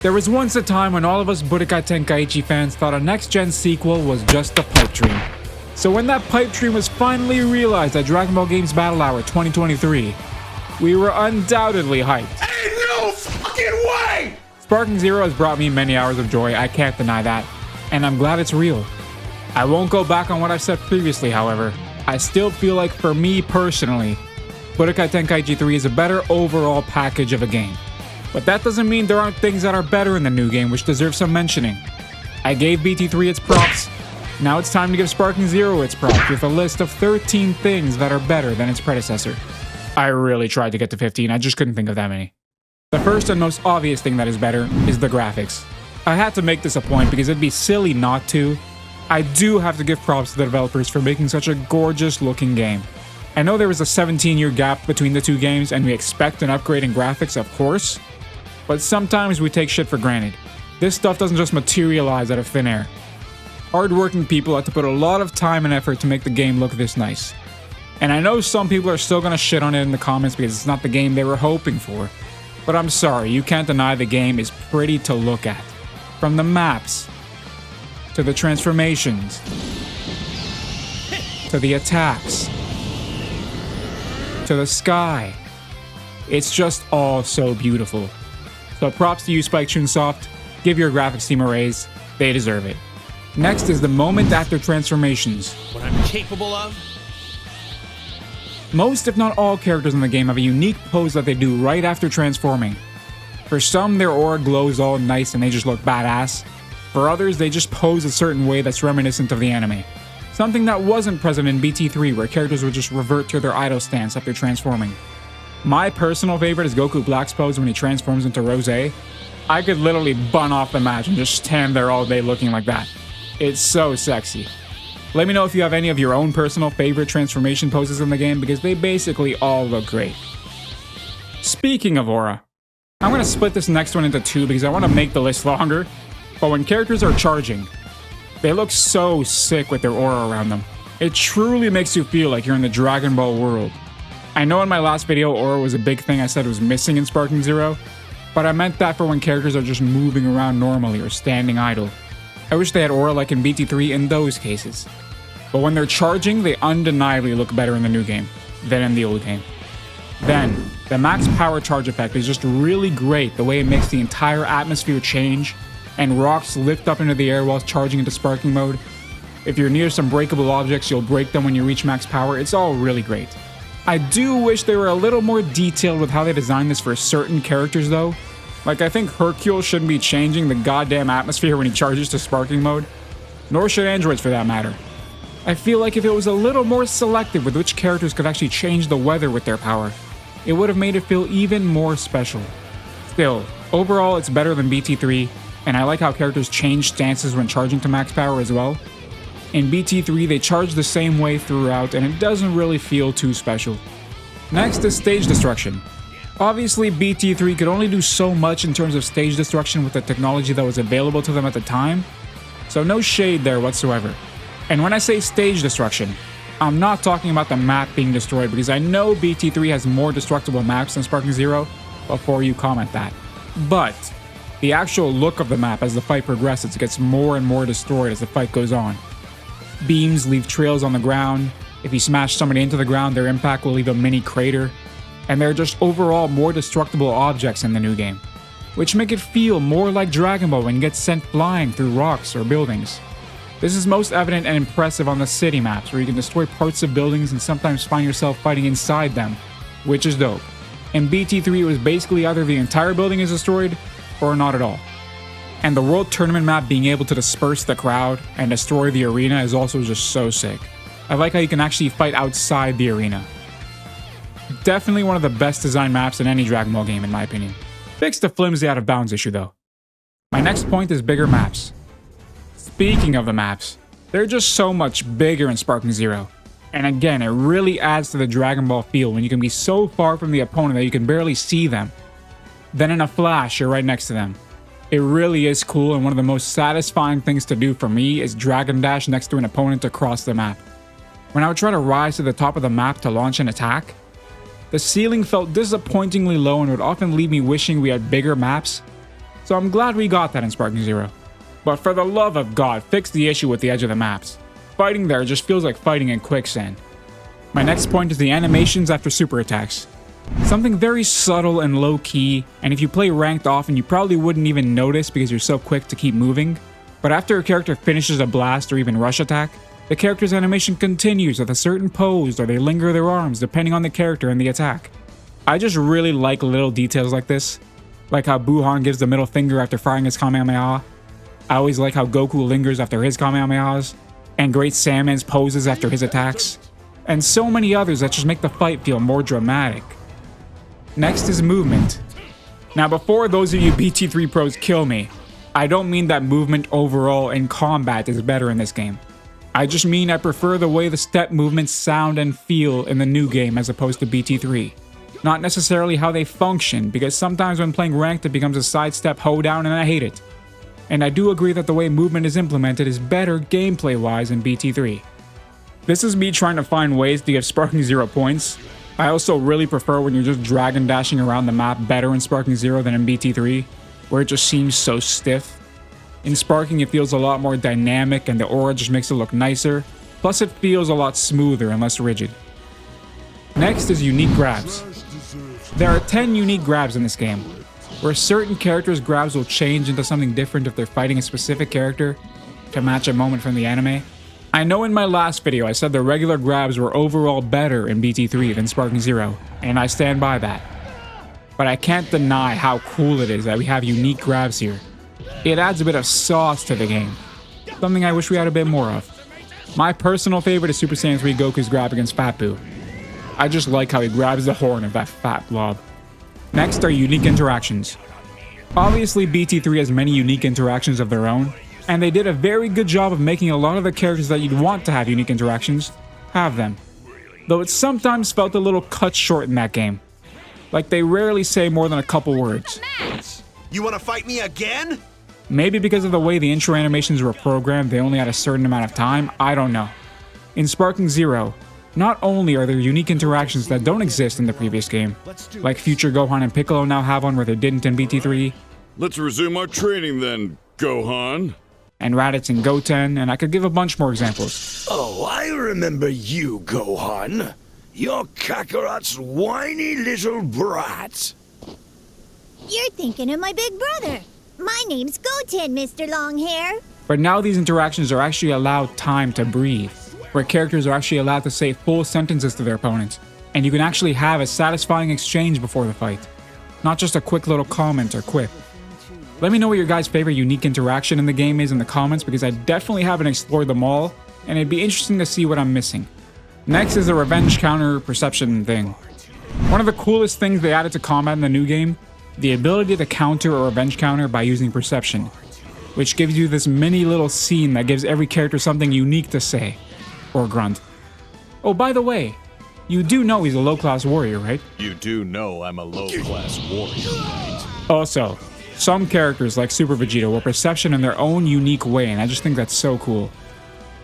There was once a time when all of us Budokai Tenkaichi fans thought a next-gen sequel was just a pipe dream. So when that pipe dream was finally realized at Dragon Ball Games Battle Hour 2023, we were undoubtedly hyped. Ain't no fucking way! Sparking Zero has brought me many hours of joy, I can't deny that, and I'm glad it's real. I won't go back on what I've said previously, however. I still feel like, for me personally, Budokai Tenkaichi 3 is a better overall package of a game. But that doesn't mean there aren't things that are better in the new game which deserve some mentioning. I gave BT3 its props. Now it's time to give Sparking Zero its props with a list of 13 things that are better than its predecessor. I really tried to get to 15, I just couldn't think of that many. The first and most obvious thing that is better is the graphics. I had to make this a point because it'd be silly not to. I do have to give props to the developers for making such a gorgeous looking game. I know there was a 17-year gap between the two games and we expect an upgrade in graphics, of course. But sometimes we take shit for granted. This stuff doesn't just materialize out of thin air. Hardworking people had to put a lot of time and effort to make the game look this nice. And I know some people are still gonna shit on it in the comments because it's not the game they were hoping for. But I'm sorry, you can't deny the game is pretty to look at. From the maps, to the transformations, to the attacks, to the sky. It's just all so beautiful. So props to you, Spike Chunsoft. Give your graphics team a raise. They deserve it. Next is the moment after transformations. What I'm capable of? Most, if not all, characters in the game have a unique pose that they do right after transforming. For some, their aura glows all nice and they just look badass. For others, they just pose a certain way that's reminiscent of the anime. Something that wasn't present in BT3, where characters would just revert to their idle stance after transforming. My personal favorite is Goku Black's pose when he transforms into Rose. I could literally bun off the match and just stand there all day looking like that. It's so sexy. Let me know if you have any of your own personal favorite transformation poses in the game because they basically all look great. Speaking of aura, I'm going to split this next one into two because I want to make the list longer. But when characters are charging, they look so sick with their aura around them. It truly makes you feel like you're in the Dragon Ball world. I know in my last video aura was a big thing I said was missing in Sparking Zero, but I meant that for when characters are just moving around normally or standing idle. I wish they had aura like in BT3 in those cases. But when they're charging, they undeniably look better in the new game than in the old game. Then, the max power charge effect is just really great the way it makes the entire atmosphere change, and rocks lift up into the air while charging into sparking mode. If you're near some breakable objects, you'll break them when you reach max power. It's all really great. I do wish they were a little more detailed with how they designed this for certain characters though. Like I think Hercule shouldn't be changing the goddamn atmosphere when he charges to sparking mode. Nor should androids for that matter. I feel like if it was a little more selective with which characters could actually change the weather with their power, it would have made it feel even more special. Still, overall it's better than BT3, and I like how characters change stances when charging to max power as well. In BT3 they charge the same way throughout and it doesn't really feel too special. Next is stage destruction. Obviously BT3 could only do so much in terms of stage destruction with the technology that was available to them at the time, so no shade there whatsoever. And when I say stage destruction, I'm not talking about the map being destroyed because I know BT3 has more destructible maps than Sparking Zero before you comment that. But the actual look of the map as the fight progresses gets more and more destroyed as the fight goes on. Beams leave trails on the ground. If you smash somebody into the ground, their impact will leave a mini crater. And there are just overall more destructible objects in the new game, which make it feel more like Dragon Ball when you get sent flying through rocks or buildings. This is most evident and impressive on the city maps, where you can destroy parts of buildings and sometimes find yourself fighting inside them, which is dope. In BT3 it was basically either the entire building is destroyed, or not at all. And the World Tournament map being able to disperse the crowd and destroy the arena is also just so sick. I like how you can actually fight outside the arena. Definitely one of the best designed maps in any Dragon Ball game in my opinion. Fix the flimsy out of bounds issue though. My next point is bigger maps. Speaking of the maps, they're just so much bigger in Sparking Zero. And again, it really adds to the Dragon Ball feel when you can be so far from the opponent that you can barely see them. Then in a flash, you're right next to them. It really is cool, and one of the most satisfying things to do for me is Dragon Dash next to an opponent across the map. When I would try to rise to the top of the map to launch an attack, the ceiling felt disappointingly low and would often leave me wishing we had bigger maps. So I'm glad we got that in Sparking Zero. But for the love of God, fix the issue with the edge of the maps. Fighting there just feels like fighting in quicksand. My next point is the animations after super attacks. Something very subtle and low-key, and if you play ranked often you probably wouldn't even notice because you're so quick to keep moving. But after a character finishes a blast or even rush attack, the character's animation continues with a certain pose or they linger their arms depending on the character and the attack. I just really like little details like this. Like how Buhan gives the middle finger after firing his Kamehameha. I always like how Goku lingers after his Kamehamehas. And Great Saiyaman's poses after his attacks. And so many others that just make the fight feel more dramatic. Next is movement. Now before those of you BT3 pros kill me, I don't mean that movement overall in combat is better in this game. I just mean I prefer the way the step movements sound and feel in the new game as opposed to BT3. Not necessarily how they function, because sometimes when playing ranked it becomes a sidestep hoedown and I hate it. And I do agree that the way movement is implemented is better gameplay wise in BT3. This is me trying to find ways to give Sparking Zero points. I also really prefer when you're just drag and dashing around the map better in Sparking Zero than in BT3, where it just seems so stiff. In Sparking it feels a lot more dynamic and the aura just makes it look nicer, plus it feels a lot smoother and less rigid. Next is unique grabs. There are 10 unique grabs in this game, where certain characters' grabs will change into something different if they're fighting a specific character to match a moment from the anime. I know in my last video I said the regular grabs were overall better in BT3 than Sparking Zero, and I stand by that. But I can't deny how cool it is that we have unique grabs here. It adds a bit of sauce to the game, something I wish we had a bit more of. My personal favorite is Super Saiyan 3 Goku's grab against Fat Boo. I just like how he grabs the horn of that fat blob. Next are unique interactions. Obviously BT3 has many unique interactions of their own, and they did a very good job of making a lot of the characters that you'd want to have unique interactions have them. Though it sometimes felt a little cut short in that game. Like they rarely say more than a couple words. You wanna fight me again? Maybe because of the way the intro animations were programmed, they only had a certain amount of time, I don't know. In Sparking Zero, not only are there unique interactions that don't exist in the previous game, like future Gohan and Piccolo now have one where they didn't in BT3, Let's resume our training then, Gohan. and Raditz and Goten, and I could give a bunch more examples. Oh, I remember you, Gohan. You're Kakarot's whiny little brat. You're thinking of my big brother. My name's Goten, Mr. Longhair. But now these interactions are actually allowed time to breathe, where characters are actually allowed to say full sentences to their opponents, and you can actually have a satisfying exchange before the fight, not just a quick little comment or quip. Let me know what your guys' favorite unique interaction in the game is in the comments, because I definitely haven't explored them all, and it'd be interesting to see what I'm missing. Next is the revenge counter perception thing. One of the coolest things they added to combat in the new game, the ability to counter a revenge counter by using perception, which gives you this mini little scene that gives every character something unique to say, or grunt. Oh, by the way, you do know he's a low-class warrior, right? You do know I'm a low-class warrior, right? Also, some characters like Super Vegeta will perception in their own unique way, and I just think that's so cool.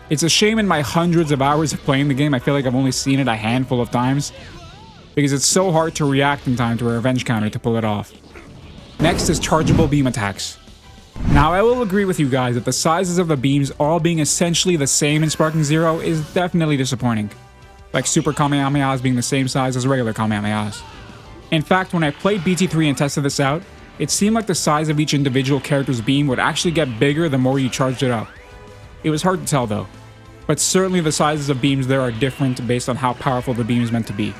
It's a shame in my hundreds of hours of playing the game, I feel like I've only seen it a handful of times, because it's so hard to react in time to a revenge counter to pull it off. Next is chargeable beam attacks. Now I will agree with you guys that the sizes of the beams all being essentially the same in Sparking Zero is definitely disappointing. Like Super Kamehamehas being the same size as regular Kamehamehas. In fact, when I played BT3 and tested this out, it seemed like the size of each individual character's beam would actually get bigger the more you charged it up. It was hard to tell though, but certainly the sizes of beams there are different based on how powerful the beam is meant to be.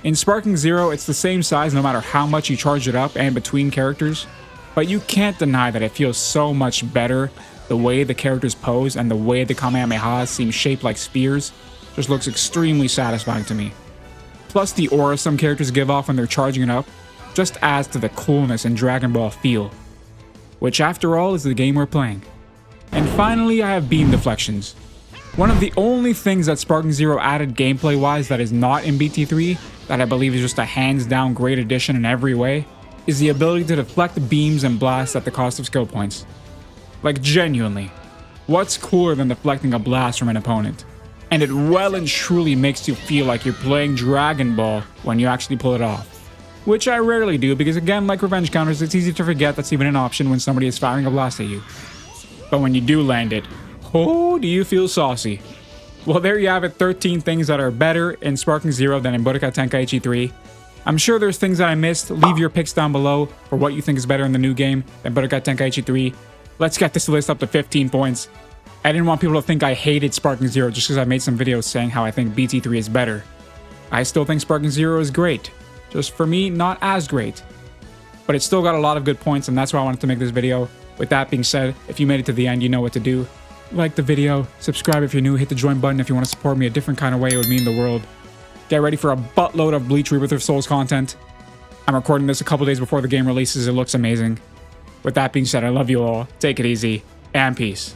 In Sparking Zero, it's the same size no matter how much you charge it up and between characters, but you can't deny that it feels so much better. The way the characters pose and the way the Kamehamehas seem shaped like spears just looks extremely satisfying to me. Plus the aura some characters give off when they're charging it up just adds to the coolness and Dragon Ball feel, which after all is the game we're playing. And finally, I have beam deflections. One of the only things that Sparking Zero added gameplay-wise that is not in BT3, that I believe is just a hands-down great addition in every way, is the ability to deflect beams and blasts at the cost of skill points. Like genuinely, what's cooler than deflecting a blast from an opponent? And it well and truly makes you feel like you're playing Dragon Ball when you actually pull it off. which I rarely do because again, like revenge counters, it's easy to forget that's even an option when somebody is firing a blast at you. But when you do land it, oh, do you feel saucy. Well, there you have it, 13 things that are better in Sparking Zero than in Budokai Tenkaichi 3. I'm sure there's things that I missed. Leave your picks down below for what you think is better in the new game than Budokai Tenkaichi 3. Let's get this list up to 15 points. I didn't want people to think I hated Sparking Zero just because I made some videos saying how I think BT3 is better. I still think Sparking Zero is great. Just for me, not as great. But it's still got a lot of good points and that's why I wanted to make this video. With that being said, if you made it to the end, you know what to do. Like the video, subscribe if you're new, hit the join button if you want to support me a different kind of way, it would mean the world. Get ready for a buttload of Bleach Rebirth of Souls content. I'm recording this a couple days before the game releases, it looks amazing. With that being said, I love you all, take it easy, and peace.